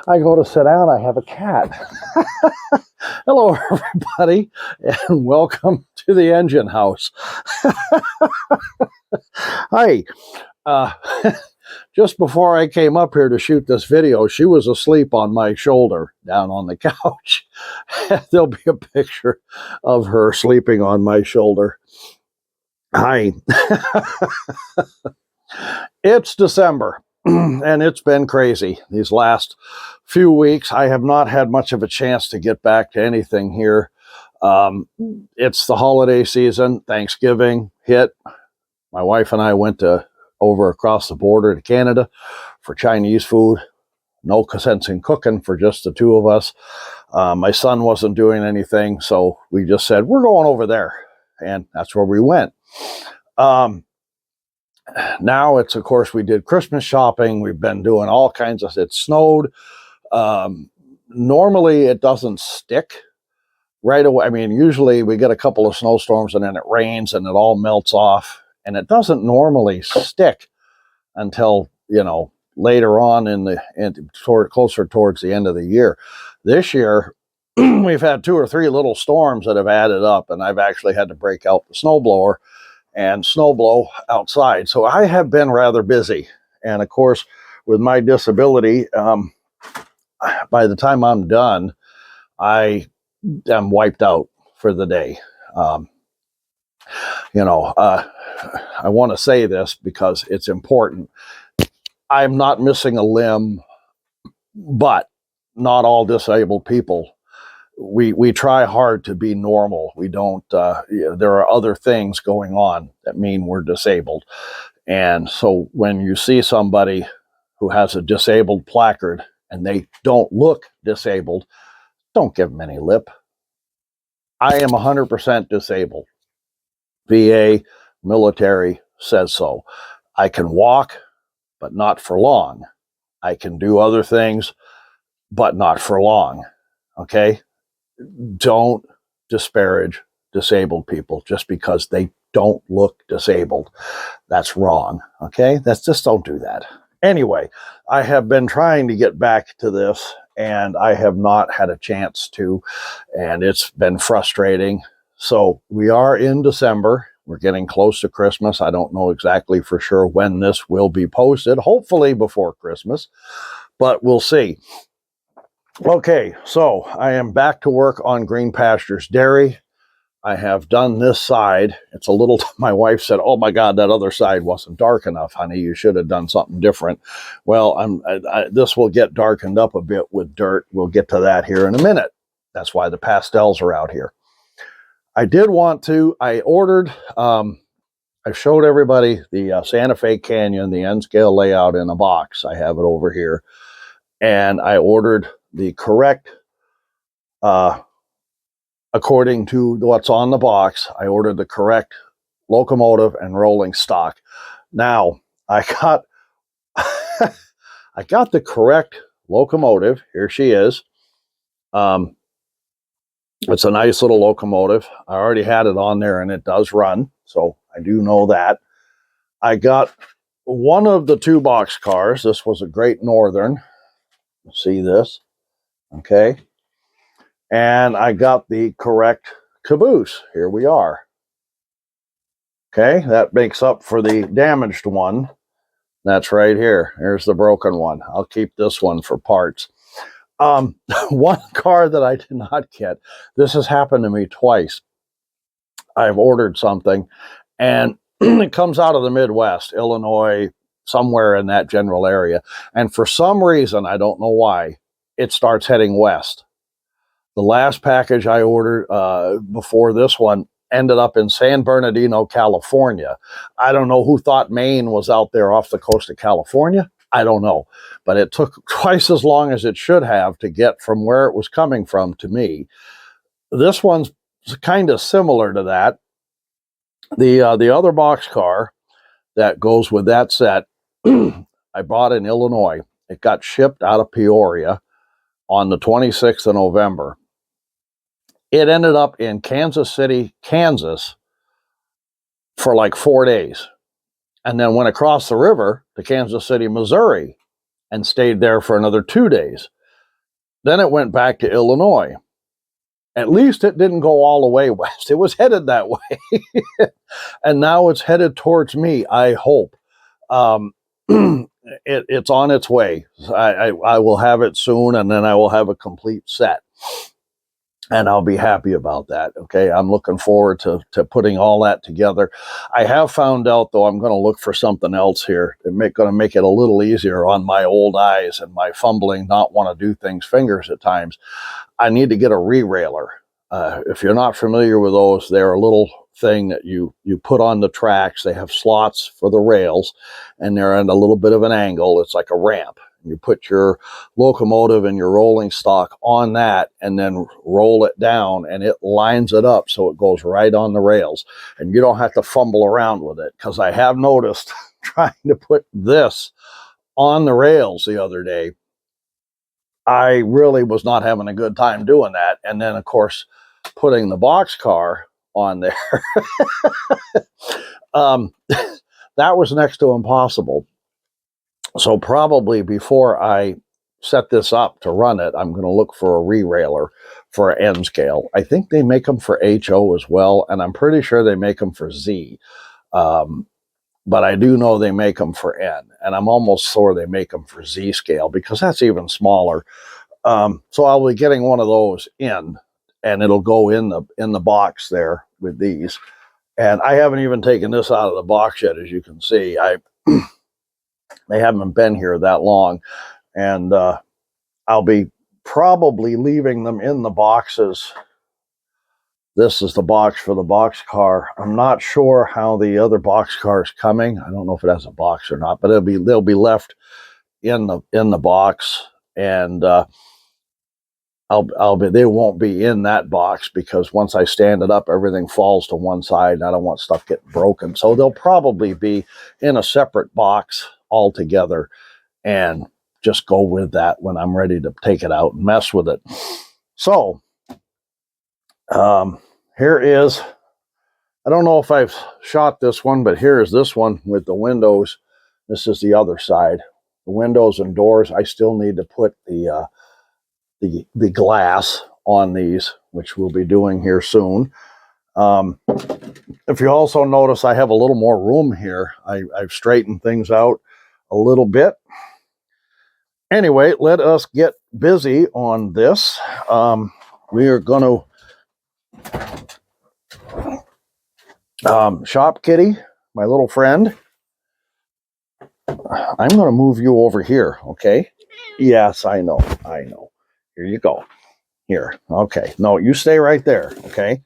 I go to sit down, I have a cat. Hello, everybody, and welcome to the engine house. Hi. Just before I came up here to shoot this video, she was asleep on my shoulder down on the couch. There'll be a picture of her sleeping on my shoulder. Hi. It's December, and it's been crazy these last few weeks. I have not had much of a chance to get back to anything here. It's the holiday season. Thanksgiving hit. My wife and I went over across the border to Canada for Chinese food. No sense in cooking for just the two of us. My son wasn't doing anything, so we just said, we're going over there. And that's where we went. Now it's, of course, we did Christmas shopping. We've been doing all kinds of, it snowed. Normally it doesn't stick right away. I mean, usually we get a couple of snowstorms and then it rains and it all melts off. And it doesn't normally stick until, later on closer towards the end of the year. This year, we've had 2 or 3 little storms that have added up, and I've actually had to break out the snowblower and snowblow outside. So I have been rather busy. And of course, with my disability, by the time I'm done, I am wiped out for the day. I want to say this because it's important. I'm not missing a limb, but not all disabled people. We try hard to be normal. We don't, there are other things going on that mean we're disabled. And so when you see somebody who has a disabled placard and they don't look disabled, don't give them any lip. I am 100% disabled. VA, military says so. I can walk, but not for long. I can do other things, but not for long. Okay? Don't disparage disabled people just because they don't look disabled. That's wrong. Okay? Just don't do that. Anyway, I have been trying to get back to this and I have not had a chance to, and it's been frustrating. So we are in December. We're getting close to Christmas. I don't know exactly for sure when this will be posted, hopefully before Christmas, but we'll see. Okay, so I am back to work on Green Pastures Dairy. I have done this side. It's a little, my wife said, oh my God, that other side wasn't dark enough, honey. You should have done something different. Well, this will get darkened up a bit with dirt. We'll get to that here in a minute. That's why the pastels are out here. I ordered, I showed everybody the Santa Fe Canyon, the N-scale layout in a box. I have it over here. And I ordered the correct, according to what's on the box, I ordered the correct locomotive and rolling stock. Now, I got, I got the correct locomotive. Here she is. It's a nice little locomotive. I already had it on there and it does run. So I do know that. I got one of the 2 box cars. This was a Great Northern. See this? Okay. And I got the correct caboose. Here we are. Okay. That makes up for the damaged one. That's right here. Here's the broken one. I'll keep this one for parts. One car that I did not get, this has happened to me twice. I've ordered something and it comes out of the Midwest, Illinois, somewhere in that general area. And for some reason, I don't know why, it starts heading west. The last package I ordered before this one ended up in San Bernardino, California. I don't know who thought Maine was out there off the coast of California. I don't know, but it took twice as long as it should have to get from where it was coming from to me. This one's kind of similar to that. The other box car that goes with that set, I bought in Illinois. It got shipped out of Peoria on the 26th of November. It ended up in Kansas City, Kansas for like 4 days. And then went across the river to Kansas City, Missouri and stayed there for another 2 days. Then it went back to Illinois. At least it didn't go all the way west. It was headed that way. And now it's headed towards me, I hope. It's on its way. I will have it soon, and then I will have a complete set. And I'll be happy about that. Okay. I'm looking forward to putting all that together. I have found out, though, I'm going to look for something else here. Going to make it a little easier on my old eyes and my fumbling, not want to do things fingers at times. I need to get a re-railer. If you're not familiar with those, they're a little thing that you put on the tracks. They have slots for the rails, and they're at a little bit of an angle. It's like a ramp. You put your locomotive and your rolling stock on that and then roll it down, and it lines it up so it goes right on the rails. And you don't have to fumble around with it, because I have noticed trying to put this on the rails the other day, I really was not having a good time doing that. And then, of course, putting the boxcar on there, that was next to impossible. So probably before I set this up to run it, I'm going to look for a re-railer for an N scale. I think they make them for HO as well, and I'm pretty sure they make them for Z. But I do know they make them for N, and I'm almost sure they make them for Z scale, because that's even smaller. So I'll be getting one of those in, and it'll go in the box there with these. And I haven't even taken this out of the box yet, as you can see. They haven't been here that long, and I'll be probably leaving them in the boxes. This is the box for the box car. I'm not sure how the other box car is coming. I don't know if it has a box or not, but they'll be left in the box, and they won't be in that box, because once I stand it up, everything falls to one side, and I don't want stuff getting broken. So they'll probably be in a separate box altogether, and just go with that when I'm ready to take it out and mess with it. So here is, I don't know if I've shot this one, but here is this one with the windows. This is the other side. The windows and doors, I still need to put the glass on these, which we'll be doing here soon. If you also notice, I have a little more room here. I've straightened things out a little bit. Anyway, let us get busy on this. We are going to Shop Kitty, my little friend. I'm going to move you over here, okay? Yes, I know. Here you go. Here, okay. No, you stay right there, okay?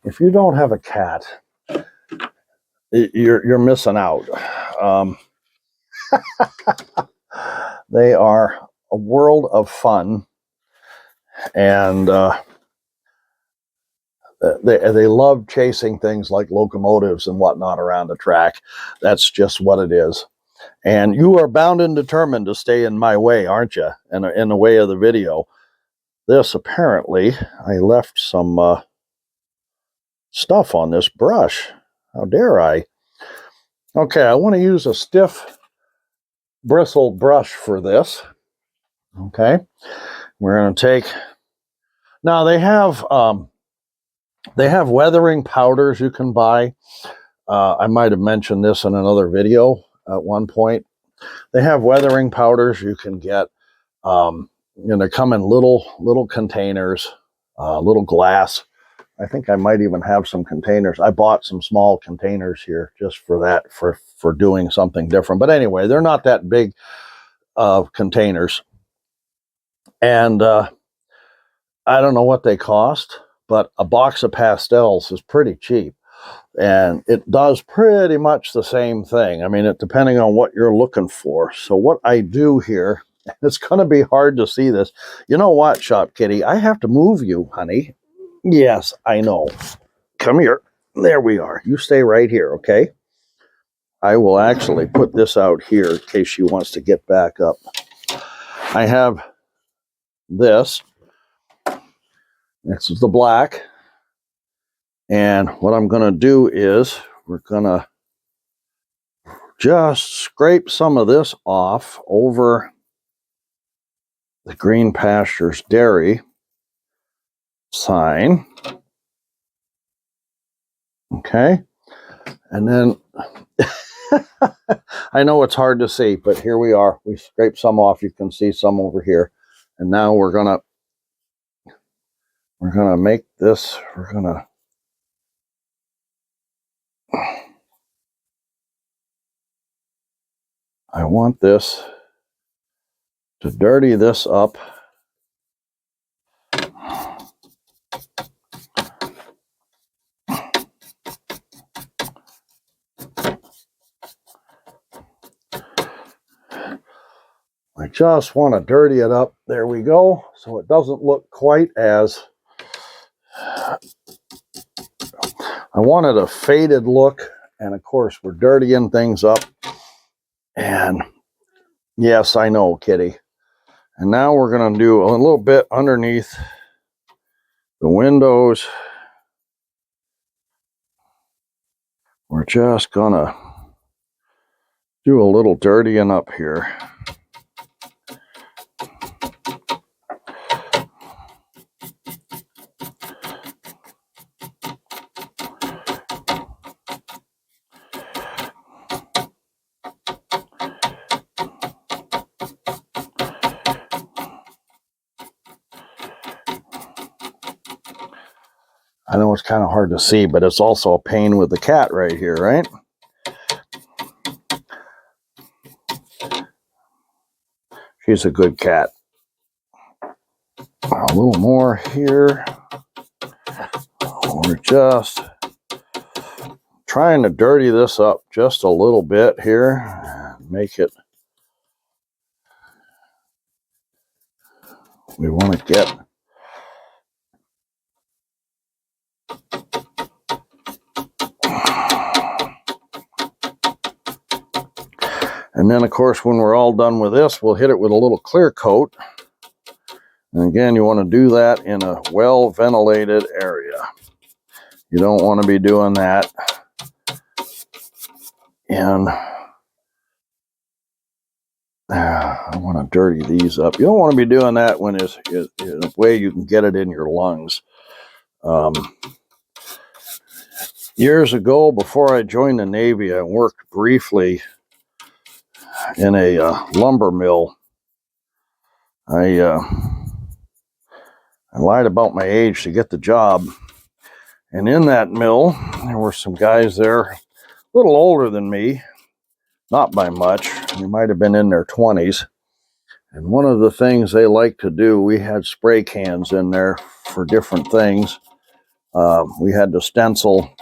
If you don't have a cat, you're missing out. They are a world of fun, and they love chasing things like locomotives and whatnot around the track. That's just what it is. And you are bound and determined to stay in my way, aren't you? In the way of the video. This, apparently, I left some stuff on this brush. How dare I? Okay, I want to use a stiff bristle brush for this. Okay, we're going to take. Now they have weathering powders you can buy. I might have mentioned this in another video at one point. They have weathering powders you can get. They come in little containers, little glass. I think I might even have some containers. I bought some small containers here just for that, for doing something different. But anyway, they're not that big containers. And I don't know what they cost, but a box of pastels is pretty cheap. And it does pretty much the same thing. I mean, depending on what you're looking for. So what I do here, it's going to be hard to see this. You know what, Shop Kitty? I have to move you, honey. Yes, I know. Come here. There we are. You stay right here, okay? I will actually put this out here in case she wants to get back up. I have this. This is the black. And what I'm going to do is we're going to just scrape some of this off over the Green Pastures Dairy sign. Okay. And then I know it's hard to see, but here we are. We scraped some off. You can see some over here. And now we're gonna make this, I want this to dirty this up. I just want to dirty it up. There we go. So it doesn't look quite as, I wanted a faded look. And of course, we're dirtying things up. And yes, I know, Kitty. And now we're going to do a little bit underneath the windows. We're just going to do a little dirtying up here. I know it's kind of hard to see, but it's also a pain with the cat right here, right? She's a good cat. A little more here. We're just trying to dirty this up just a little bit here. Make it, we want to get and then, of course, when we're all done with this, we'll hit it with a little clear coat. And again, you want to do that in a well-ventilated area. You don't want to be doing that in, I want to dirty these up. You don't want to be doing that when it's in a way you can get it in your lungs. Years ago, before I joined the Navy, I worked briefly in a lumber mill. I lied about my age to get the job. And in that mill, there were some guys there, a little older than me, not by much. They might have been in their 20s. And one of the things they liked to do, we had spray cans in there for different things. We had to stencil.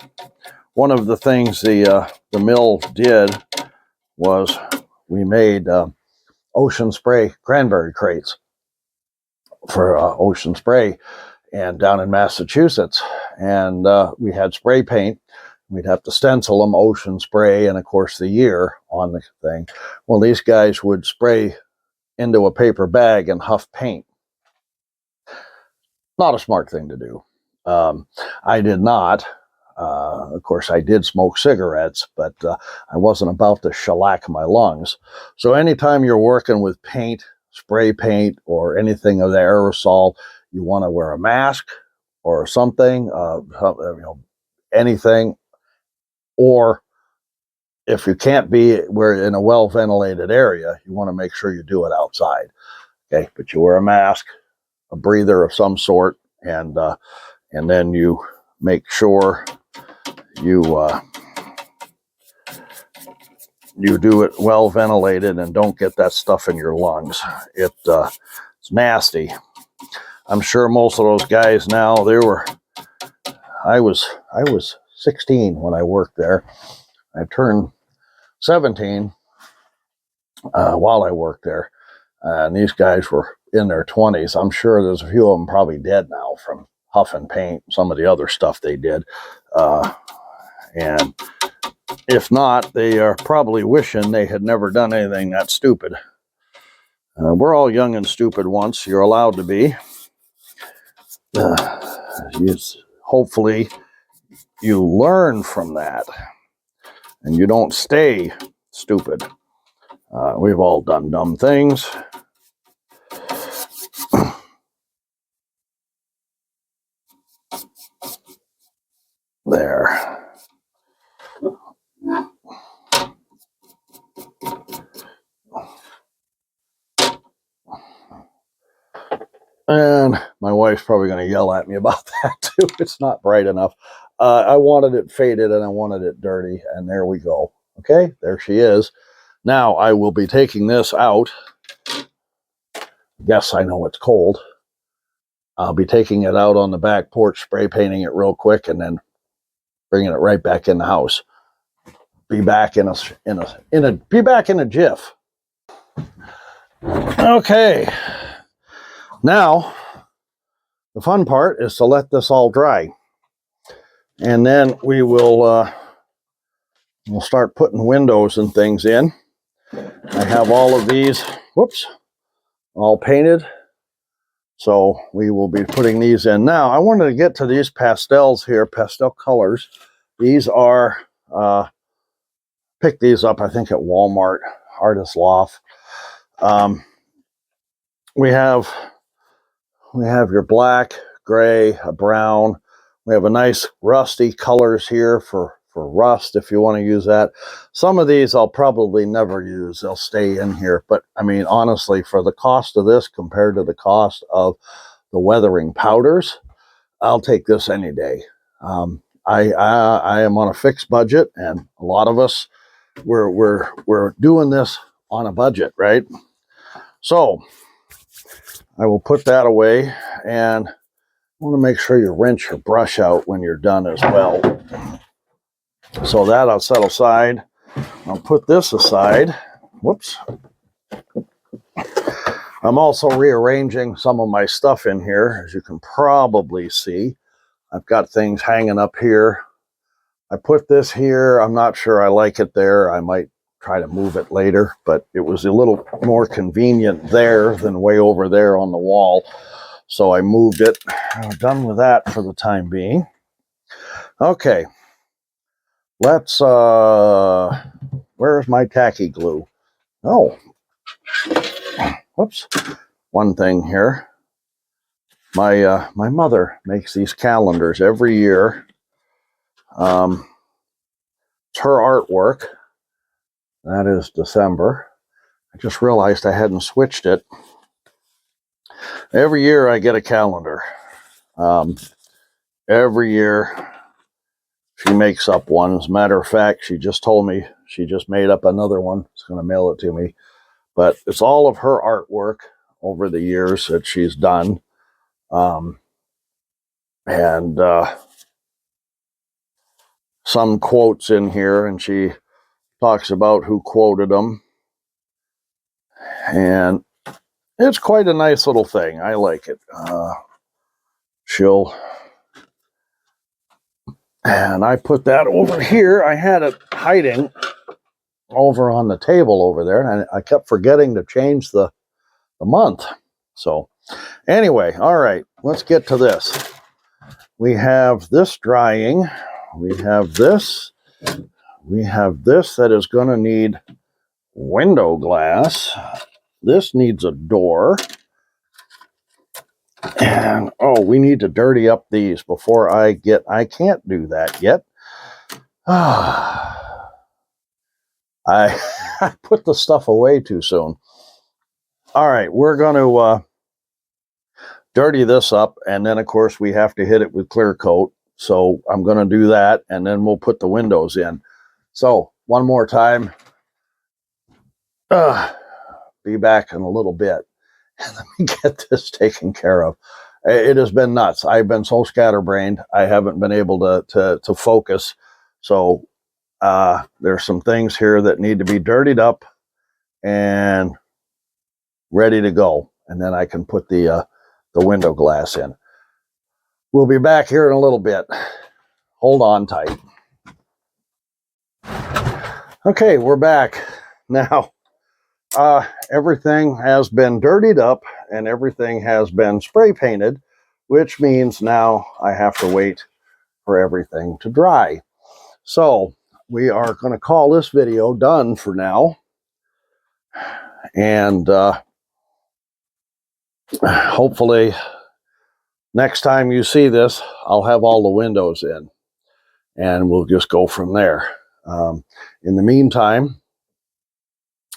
One of the things the mill did was we made ocean spray cranberry crates for ocean spray, and down in Massachusetts. And we had spray paint. We'd have to stencil them, ocean spray, and of course the year on the thing. Well, these guys would spray into a paper bag and huff paint. Not a smart thing to do. I did not. Of course, I did smoke cigarettes, but I wasn't about to shellac my lungs. So anytime you're working with paint, spray paint, or anything of the aerosol, you want to wear a mask or something, anything. Or if you can't be, we're in a well-ventilated area, you want to make sure you do it outside. Okay, but you wear a mask, a breather of some sort, and then you make sure you do it well ventilated and don't get that stuff in your lungs. It's nasty. I'm sure most of those guys now, I was 16 when I worked there. I turned 17 while I worked there. And these guys were in their 20s. I'm sure there's a few of them probably dead now from huffing paint, some of the other stuff they did. And if not, they are probably wishing they had never done anything that stupid. We're all young and stupid once. You're allowed to be. Hopefully, you learn from that. And you don't stay stupid. We've all done dumb things. There. And my wife's probably going to yell at me about that too. It's not bright enough. I wanted it faded and I wanted it dirty, and there we go. Okay, there she is. Now I will be taking this out. Yes, I know it's cold. I'll be taking it out on the back porch, spray painting it real quick, and then bringing it right back in the house. Be back in a jiff. Okay. Now, the fun part is to let this all dry. And then we will we'll start putting windows and things in. I have all of these, all painted. So we will be putting these in. Now, I wanted to get to these pastels here, pastel colors. These are, picked these up, I think, at Walmart, Artist Loft. We have your black, gray, a brown. We have a nice rusty colors here for rust, if you want to use that. Some of these I'll probably never use. They'll stay in here. But, I mean, honestly, for the cost of this compared to the cost of the weathering powders, I'll take this any day. I am on a fixed budget, and a lot of us, we're doing this on a budget, right? So I will put that away, and I want to make sure you rinse your brush out when you're done as well. So that I'll set aside. I'll put this aside. Whoops. I'm also rearranging some of my stuff in here, as you can probably see. I've got things hanging up here. I put this here. I'm not sure I like it there. I might try to move it later, but it was a little more convenient there than way over there on the wall. So I moved it. I'm done with that for the time being. Okay. Let's, where's my tacky glue? Oh, whoops. One thing here. My mother makes these calendars every year. It's her artwork. That is December. I just realized I hadn't switched it. Every year I get a calendar. Every year she makes up one. As a matter of fact, she just told me she just made up another one. She's going to mail it to me. But it's all of her artwork over the years that she's done. And some quotes in here, and she talks about who quoted them. And it's quite a nice little thing. I like it. And I put that over here. I had it hiding over on the table over there, and I kept forgetting to change the month. So anyway, all right, let's get to this. We have this drying. We have this. We have this that is going to need window glass. This needs a door. And, oh, we need to dirty up these before I can't do that yet. I put the stuff away too soon. All right, we're going to dirty this up, and then, of course, we have to hit it with clear coat. So I'm going to do that, and then we'll put the windows in. So one more time. Be back in a little bit. Let me get this taken care of. It has been nuts. I've been so scatterbrained. I haven't been able to focus. So there's some things here that need to be dirtied up and ready to go. And then I can put the window glass in. We'll be back here in a little bit. Hold on tight. Okay, we're back. Now, everything has been dirtied up and everything has been spray painted, which means now I have to wait for everything to dry. So we are going to call this video done for now. And hopefully next time you see this, I'll have all the windows in, and we'll just go from there. In the meantime,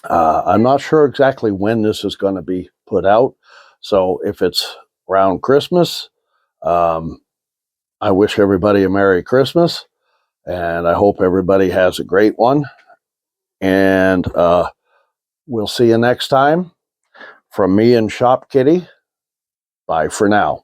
I'm not sure exactly when this is going to be put out. So if it's around Christmas, I wish everybody a Merry Christmas, and I hope everybody has a great one. And we'll see you next time. From me and Shop Kitty, bye for now.